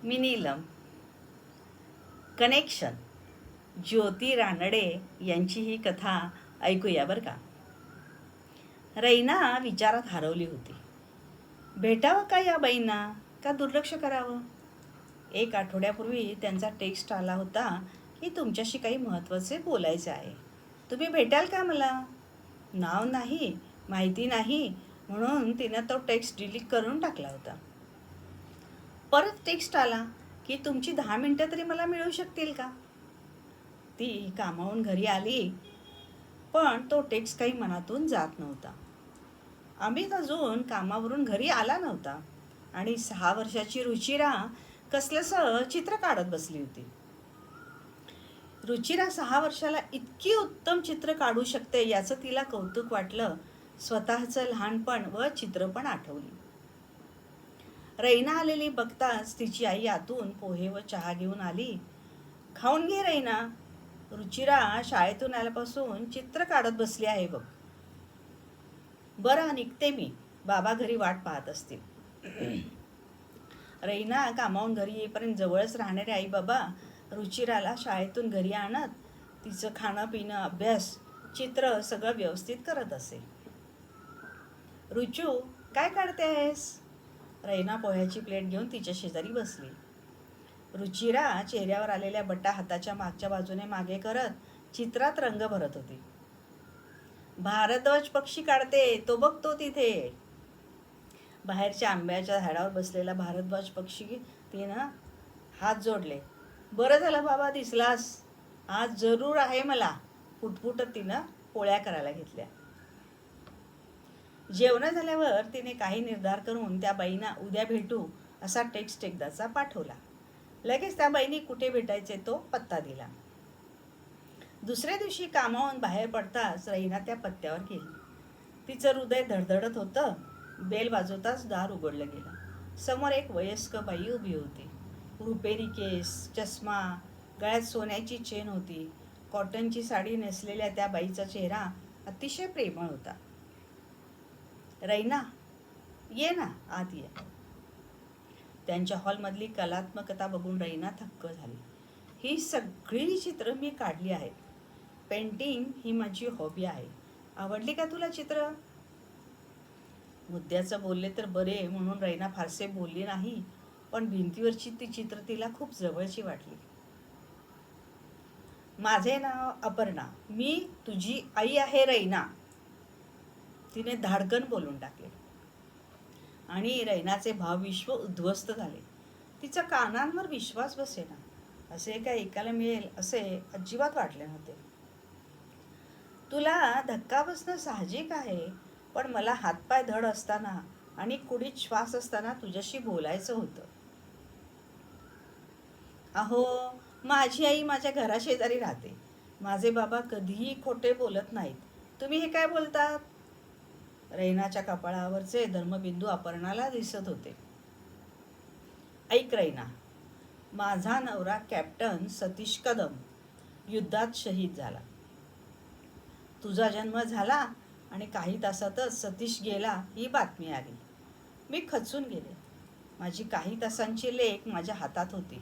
मी Neelam. Connection ज्योती रानडे यांची ही कथा ऐकूया बरं का. रैना विचारात हरवली होती. भेटावं का या बाईंना, का दुर्लक्ष करावं? 1 आठवड्यापूर्वी त्यांचा टेक्स्ट आला होता की तुमच्याशी काही महत्त्वाचे बोलायचे आहे. तुम्ही भेटाल का मला? नाव नाही, माहिती नाही, म्हणून तिनं तो टेक्स्ट डिलीट करून टाकला होता. परत टेक्स्ट आला की तुमची 10 मिनटं तरी मला मिळू शकतील का? ती कामावून घरी आली, पण तो टेक्स्ट काही मनातून जात नव्हता. अमित अजून कामावरून घरी आला नव्हता आणि 6 वर्षाची रुचिरा कसलंसं चित्र काढत बसली होती. रुचिरा 6 वर्षाला इतकी उत्तम चित्र काढू शकते याचं तिला कौतुक वाटलं. स्वतःचं लहानपण व चित्रपण आठवली. रैना आलेली बघताच तिची आई आतून पोहे व चहा घेऊन आली. खाऊन घे रैना, रुचिरा शाळेतून आल्यापासून चित्र काढत बसली आहे बघ. बरं, निघते मी, बाबा घरी वाट पाहत असतील. रैना कामावून घरी येईपर्यंत जवळच राहणारे आई बाबा रुचिराला शाळेतून घरी आणत तिचं खाणं पिणं अभ्यास चित्र सगळं व्यवस्थित करत असे. रुचू, काय काढते आहेस? रैना पोह्याची प्लेट घेऊन तिच्या शेजारी बसली. रुचिरा चेहऱ्यावर आलेल्या बट्टा हाताच्या मागच्या बाजूने मागे करत चित्रात रंग भरत होती. भारद्वाज पक्षी काढते, तो बघतो तिथे. बाहेरच्या आंब्याच्या झाडावर बसलेला भारद्वाज पक्षी तिनं हात जोडले. बरं झालं बाबा दिसलास, आज जरूर आहे मला. फुटफुटत तिनं पोळ्या करायला घेतल्या. जेवण झाल्यावर तिने काही निर्धार करून त्या बाईंना उद्या भेटू असा टेक्स्ट एकदाचा पाठवला. लगेच त्या बाईंनी कुठे भेटायचे तो पत्ता दिला. दुसऱ्या दिवशी कामावून बाहेर पडताच रैना त्या पत्त्यावर गेली. तिचं हृदय धडधडत होतं. बेल वाजवताच दार उघडलं गेलं. समोर एक वयस्क बाई उभी होती. रुपेरी केस, चष्मा, गळ्यात सोन्याची चेन होती. कॉटनची साडी नेसलेल्या त्या बाईचा चेहरा अतिशय प्रेमळ होता. रैना, ये ना, आत ये. त्यांच्या हॉलमधली कलात्मकता बघून रैना थक्क झाली. ही सगळी चित्र मी काढली आहेत. पेंटिंग ही माझी हॉबी आहे. आवडली का तुला चित्र? मुद्द्याचं बोलले तर बरे म्हणून रैना फारसे बोलली नाही, पण भिंतीवरची ती चित्र तिला खूप जवळची वाटली. माझे नाव अपर्णा, मी तुझी आई आहे रैना, तिने धाडकन बोलून टाकले. आणि रैनाचे भावविश्व उद्ध्वस्त झाले. तिच्या कानांवर विश्वास बसेना. असे काय ऐकायला मिळेल असे अजिबात वाटले नव्हते. तुला धक्का बसणं साहजिक आहे, पण मला हातपाय धड असताना आणि कुडीत श्वास असताना तुझ्याशी बोलायचं होतं. अहो, माझी आई माझ्या घराशेजारी राहते. माझे बाबा कधीही खोटे बोलत नाहीत. तुम्ही हे काय बोलतात? रैनाच्या कपाळावरचे धर्मबिंदू अपर्णाला दिसत होते. ऐक रैना, माझा नवरा कॅप्टन सतीश कदम युद्धात शहीद झाला. तुझा जन्म झाला आणि काही तासातच सतीश गेला ही बातमी आली. मी खचून गेले. माझी काही तासांची लेक माझ्या हातात होती.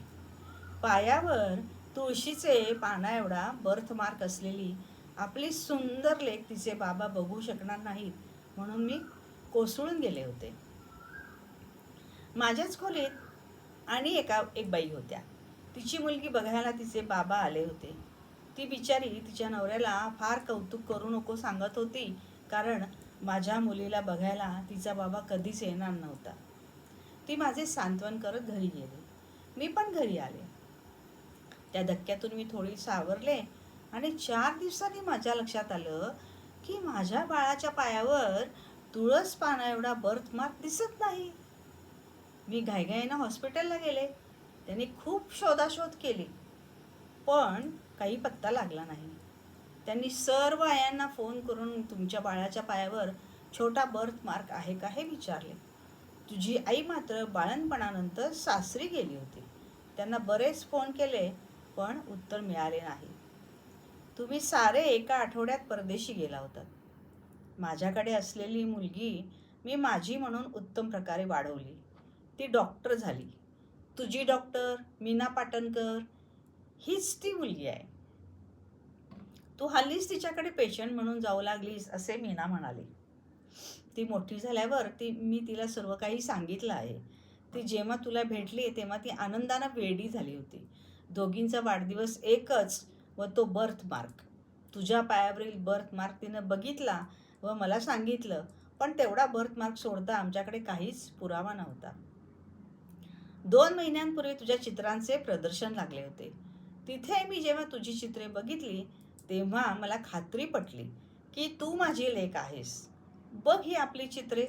पायावर तुळशीचे पाना एवढा बर्थमार्क असलेली आपली सुंदर लेक तिचे बाबा बघू शकणार नाहीत म्हणून मी कोसळून गेले होते. माझ्याच खोलीत आणि एक बाई होत्या. तिची मुलगी बघायला तिचे बाबा आले होते. ती बिचारी तिच्या नवऱ्याला फार कौतुक करू नको सांगत होती, कारण माझ्या मुलीला बघायला तिचा बाबा कधीच येणार नव्हता. ती माझे सांत्वन करत घरी गेली. मी पण घरी आले. त्या धक्क्यातून मी थोडी सावरले आणि 4 दिवसांनी माझ्या लक्षात आलं की माझ्या बाळाच्या पायावर तुळस पाना एवढा बर्थमार्क दिसत नाही. मी घाईघाईनं हॉस्पिटलला गेले. त्यांनी खूप शोधाशोध केली, पण काही पत्ता लागला नाही. त्यांनी सर्व आयांना फोन करून तुमच्या बाळाच्या पायावर छोटा बर्थमार्क आहे का हे विचारले. तुझी आई मात्र बाळणपणानंतर सासरी गेली होती. त्यांना बरेच फोन केले, पण उत्तर मिळाले नाही. तुम्ही सारे 1 आठवड्यात परदेशी गेला होतात. माझ्याकडे असलेली मुलगी मी माझी म्हणून उत्तम प्रकारे वाढवली. ती डॉक्टर झाली. तुझी डॉक्टर मीना पाटणकर हीच ती मुलगी आहे. तू हल्लीच तिच्याकडे पेशंट म्हणून जाऊ लागलीस असे मीना म्हणाली. ती मोठी झाल्यावर मी तिला सर्व काही सांगितलं आहे. ती जेव्हा तुला भेटली तेव्हा ती आनंदानं वेडी झाली होती. दोघींचा वाढदिवस एकच व तो बर्थ मार्क. तुझ्या पायावरील बर्थ मार्क तिनं बघितला व मला सांगितलं, पण तेवढा बर्थ मार्क सोडता आमच्याकडे काहीच पुरावा नव्हता. 2 महिन्यांपूर्वी तुझ्या चित्रांचे प्रदर्शन लागले होते. तिथे मी जेव्हा तुझी चित्रे बघितली तेव्हा मला खात्री पटली की तू माझी लेक आहेस. बघ ही आपली चित्रे,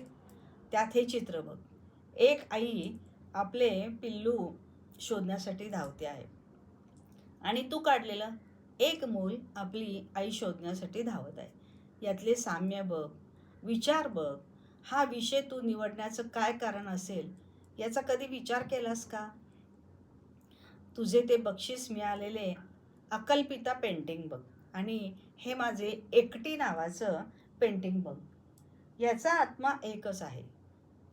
त्यात हे चित्र बघ. एक आई आपले पिल्लू शोधण्यासाठी धावते आहे आणि तू काढलेलं एक मूल आपली आई शोधण्यासाठी धावत आहे. यातले साम्य बघ, विचार बघ. हा विषय तू निवडण्याचं काय कारण असेल याचा कधी विचार केलास का? तुझे ते बक्षीस मिळालेले अकल्पिता पेंटिंग बघ आणि हे माझे एकटी नावाचं पेंटिंग बघ. याचा आत्मा एकच आहे.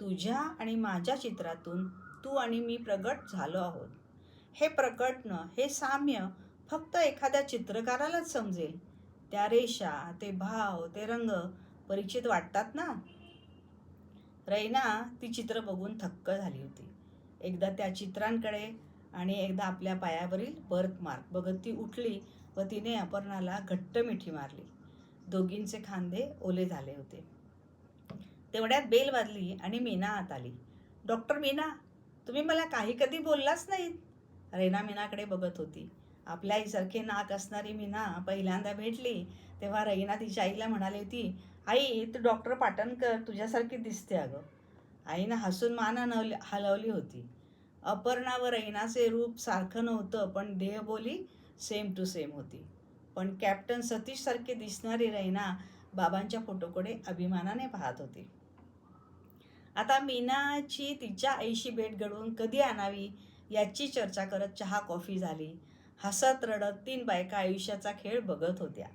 तुझ्या आणि माझ्या चित्रातून तू आणि मी प्रगट झालो आहोत. हे प्रकटणं, हे साम्य फक्त एखाद्या चित्रकारालाच समजेल. त्या रेषा, ते भाव, ते रंग परिचित वाटतात ना. रैना ती चित्र बघून थक्क झाली होती. एकदा त्या चित्रांकडे आणि एकदा आपल्या पायावरील बर्थ मार्क बघत ती उठली व तिने अपर्णाला घट्ट मिठी मारली. दोघींचे खांदे ओले झाले होते. तेवढ्यात बेल वाजली आणि मीना आत आली. डॉक्टर मीना, तुम्ही मला काही कधी बोललाच नाहीत. रैना मीनाकडे बघत होती. आपल्या आईसारखे नाक असणारी मीना पहिल्यांदा भेटली तेव्हा रैना तिच्या आईला म्हणाली होती, आई तू डॉक्टर पाटणकर तुझ्यासारखी दिसते अगं. आईनं हसून मान हलवली होती. अपर्णा व रैनाचे रूप सारखं नव्हतं, पण देहबोली सेम टू सेम होती. पण कॅप्टन सतीशसारखे दिसणारी रैना बाबांच्या फोटोकडे अभिमानाने पाहत होती. आता मीनाची तिच्या आईशी भेट घडवून कधी आणावी याची चर्चा करत चहा कॉफी झाली. हसत रडत 3 बायका आयुष्याचा खेळ बघत होत्या.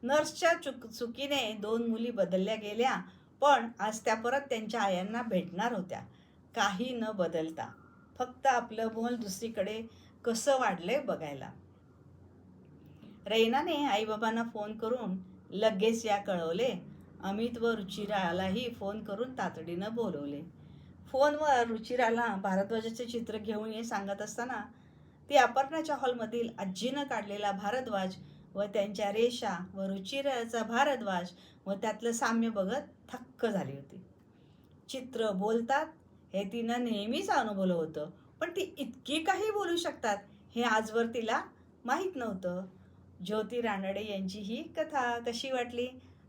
नर्सच्या चुकीने 2 मुली बदलल्या गेल्या, पण आज त्या परत त्यांच्या आयांना भेटणार होत्या. काही न बदलता, फक्त आपलं बोल दुसरीकडे कसं वाढलंय बघायला. रैनाने आईबाबांना फोन करून लगेच या कळवले. अमित व रुचिरालाही फोन करून तातडीनं बोलवले. फोनवर रुचिराला भारद्वाजाचे चित्र घेऊन ये सांगत असताना ती अपर्णाच्या हॉलमधील आजीनं काढलेला भारद्वाज व त्यांच्या रेषा व रुचिराचा भारद्वाज व त्यातलं साम्य बघत थक्क झाली होती. चित्र बोलतात हे तिनं नेहमीच अनुभवलं होतं, पण ती इतकी काही बोलू शकतात हे आजवर तिला माहीत नव्हतं. ज्योती रानडे यांची ही कथा कशी वाटली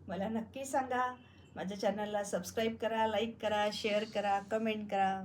मला नक्की सांगा. माझ्या चॅनलला सबस्क्राईब करा, लाईक करा, शेअर करा, कमेंट करा.